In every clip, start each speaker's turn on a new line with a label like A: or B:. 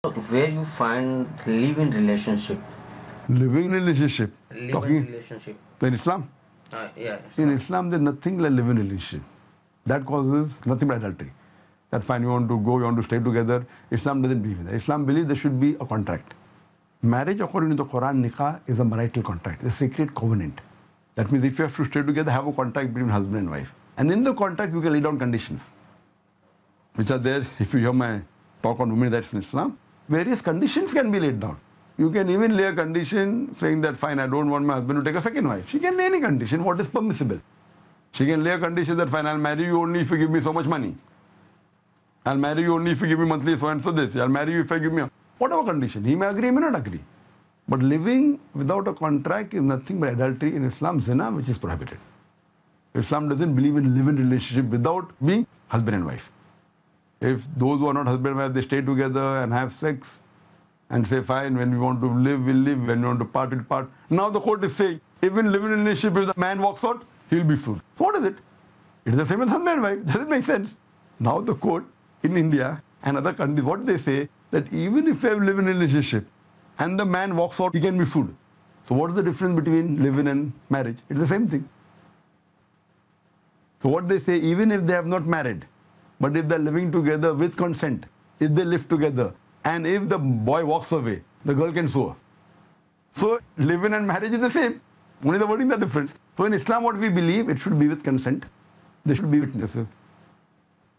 A: Where you find live-in relationship?
B: Living relationship.
A: Live-in
B: Talking
A: relationship.
B: in Islam.
A: Yeah.
B: In Islam, there's nothing like living relationship. That causes nothing but adultery. That's fine. You want to go, you want to stay together. Islam doesn't believe in that. Islam believes there should be a contract. Marriage, according to the Quran, nikah is a marital contract, a sacred covenant. That means if you have to stay together, have a contract between husband and wife. And in the contract, you can lay down conditions, which are there. If you hear my talk on women's rights in Islam, various conditions can be laid down. You can even lay a condition saying that, fine, I don't want my husband to take a second wife. She can lay any condition, what is permissible. She can lay a condition that, fine, I'll marry you only if you give me so much money. I'll marry you only if you give me monthly so and so this. I'll marry you if I give me whatever condition. He may agree, he may not agree. But living without a contract is nothing but adultery in Islam, zina, which is prohibited. Islam doesn't believe in living relationship without being husband and wife. If those who are not husband and wife, they stay together and have sex and say, fine, when we want to live, we'll live. When we want to part, we'll part. Now the court is saying, even living in a relationship, if the man walks out, he'll be sued. So what is it? It is the same as husband and wife. Does it make sense? Now the court in India and other countries, what they say, that even if you have lived in a relationship and the man walks out, he can be sued. So what is the difference between living and marriage? It's the same thing. So what they say, even if they have not married, but if they're living together with consent, if they live together, and if the boy walks away, the girl can sue her. So living and marriage is the same. Only the wording is different. So in Islam, what we believe, it should be with consent. There should be witnesses.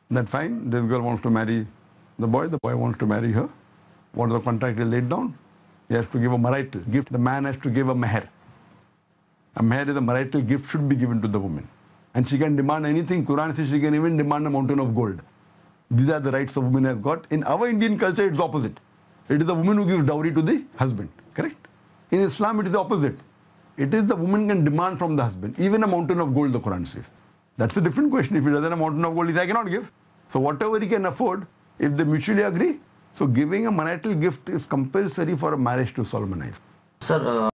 B: That's fine. This girl wants to marry the boy wants to marry her. What is the contract is laid down? He has to give a marital gift. The man has to give a meher. A meher is a marital gift, should be given to the woman. And she can demand anything. Quran says she can even demand a mountain of gold. These are the rights a woman has got. In our Indian culture, it's the opposite. It is the woman who gives dowry to the husband. Correct? In Islam, it is the opposite. It is the woman can demand from the husband. Even a mountain of gold, the Quran says. That's a different question. If he doesn't have a mountain of gold, he says, I cannot give. So whatever he can afford, if they mutually agree, so giving a marital gift is compulsory for a marriage to solemnize.
A: Sir,